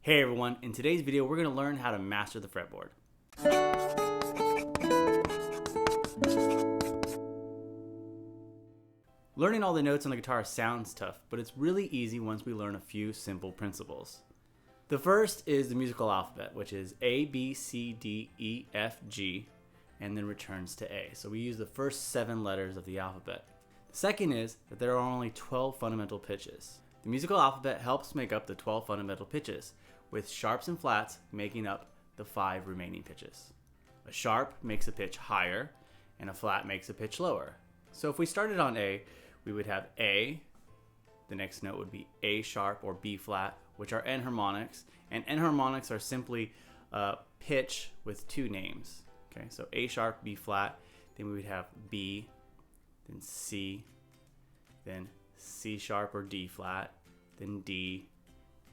Hey everyone, in today's video we're going to learn how to master the fretboard. Learning all the notes on the guitar sounds tough, but it's really easy once we learn a few simple principles. The first is the musical alphabet, which is A, B, C, D, E, F, G, and then returns to A. So we use the first 7 letters of the alphabet. The second is that there are only 12 fundamental pitches. The musical alphabet helps make up the 12 fundamental pitches, with sharps and flats making up the 5 remaining pitches. A sharp makes a pitch higher, and a flat makes a pitch lower. So if we started on A, we would have A, the next note would be A sharp or B flat, which are enharmonics, and enharmonics are simply a pitch with 2 names. Okay, so A sharp, B flat, then we would have B, then C, then C sharp or D flat, then D,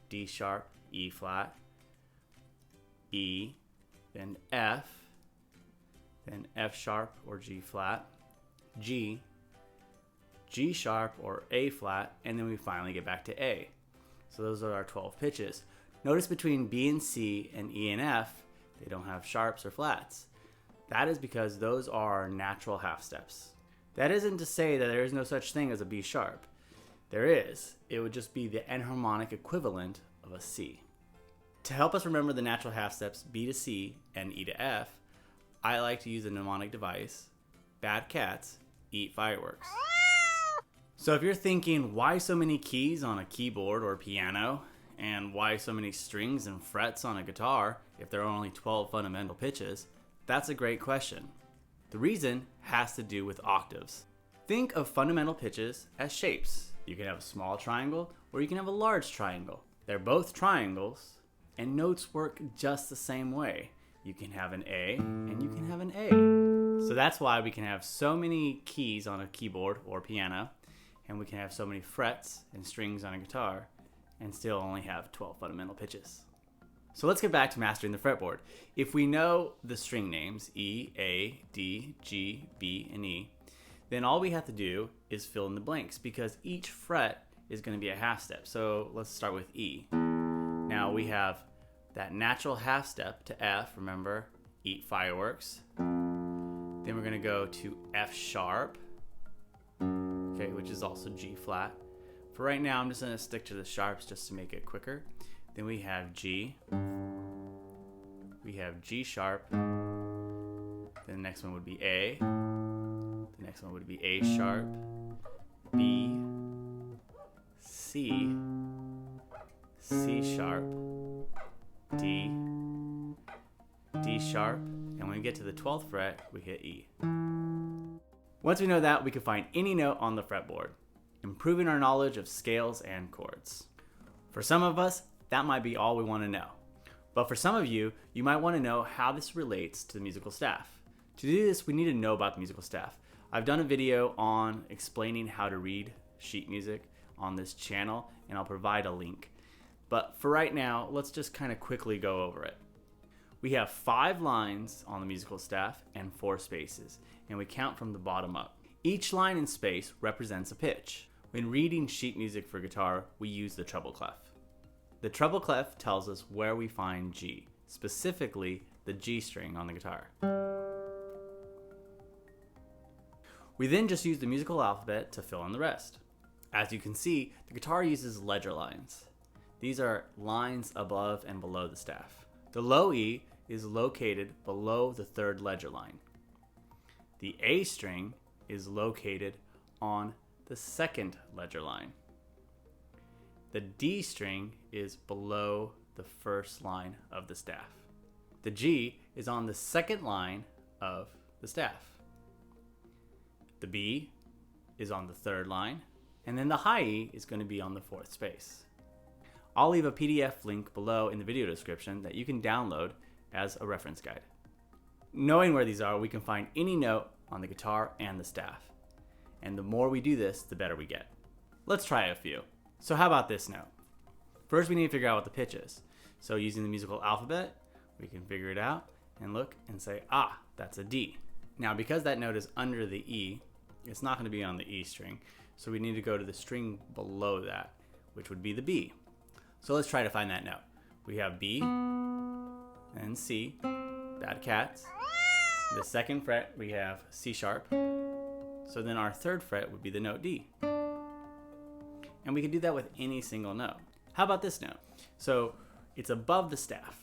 D sharp, E flat, E, then F sharp or G flat, G, G sharp or A flat, and then we finally get back to A. So those are our 12 pitches. Notice between B and C and E and F, they don't have sharps or flats. That is because those are our natural half steps. That isn't to say that there is no such thing as a B sharp. There is. It would just be the enharmonic equivalent of a C. To help us remember the natural half steps B to C and E to F, I like to use a mnemonic device. Bad cats eat fireworks. So if you're thinking, why so many keys on a keyboard or piano, and why so many strings and frets on a guitar if there are only 12 fundamental pitches, that's a great question. The reason has to do with octaves. Think of fundamental pitches as shapes. You can have a small triangle or you can have a large triangle. They're both triangles, and notes work just the same way. You can have an A and you can have an A. So that's why we can have so many keys on a keyboard or piano, and we can have so many frets and strings on a guitar, and still only have 12 fundamental pitches. So let's get back to mastering the fretboard. If we know the string names E, A, D, G, B, and E, then all we have to do is fill in the blanks, because each fret is going to be a half step. So let's start with E. Now we have that natural half step to F, remember, eat fireworks. Then we're going to go to F sharp, okay, which is also G flat. For right now, I'm just going to stick to the sharps just to make it quicker. Then we have G. We have G sharp. Then the next one would be A. The next one would be A sharp, B, C, C sharp, D, D sharp, and when we get to the 12th fret, we hit E. Once we know that, we can find any note on the fretboard, improving our knowledge of scales and chords. For some of us, that might be all we want to know. But for some of you, you might want to know how this relates to the musical staff. To do this, we need to know about the musical staff. I've done a video on explaining how to read sheet music on this channel, and I'll provide a link. But for right now, let's just kind of quickly go over it. We have 5 lines on the musical staff and 4 spaces, and we count from the bottom up. Each line and space represents a pitch. When reading sheet music for guitar, we use the treble clef. The treble clef tells us where we find G, specifically the G string on the guitar. We then just use the musical alphabet to fill in the rest. As you can see, the guitar uses ledger lines. These are lines above and below the staff. The low E is located below the 3rd ledger line. The A string is located on the 2nd ledger line. The D string is below the 1st line of the staff. The G is on the 2nd line of the staff. The B is on the 3rd line, and then the high E is going to be on the 4th space. I'll leave a PDF link below in the video description that you can download as a reference guide. Knowing where these are, we can find any note on the guitar and the staff. And the more we do this, the better we get. Let's try a few. So how about this note? First, we need to figure out what the pitch is. So using the musical alphabet, we can figure it out and look and say, ah, that's a D. Now, because that note is under the E, it's not going to be on the E string, so we need to go to the string below that, which would be the B. So let's try to find that note. we have B and C, bad cats. The second fret we have C sharp. So then our third fret would be the note D. And we can do that with any single note. How about this note? So it's above the staff.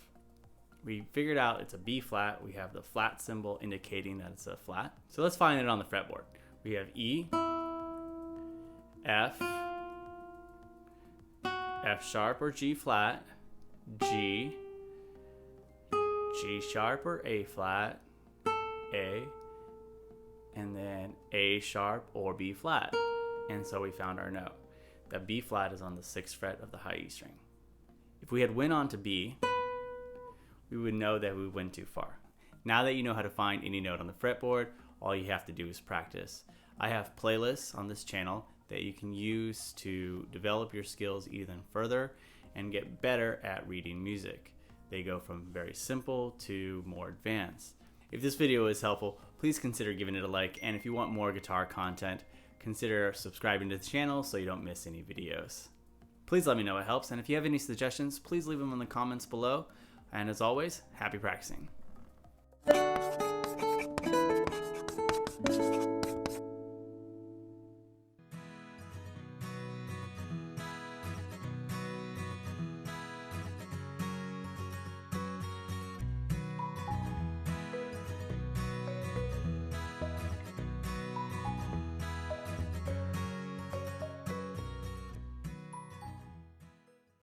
We figured out it's a B flat. We have the flat symbol indicating that it's a flat. So let's find it on the fretboard. We have E, F, F sharp or G flat, G, G sharp or A flat, A, and then A sharp or B flat. And so we found our note. That B flat is on the 6th fret of the high E string. If we had went on to B, we would know that we went too far. Now that you know how to find any note on the fretboard, all you have to do is practice. I have playlists on this channel that you can use to develop your skills even further and get better at reading music. They go from very simple to more advanced. If this video is helpful, please consider giving it a like, and if you want more guitar content, consider subscribing to the channel so you don't miss any videos. Please let me know it helps, and if you have any suggestions, please leave them in the comments below. And as always, happy practicing.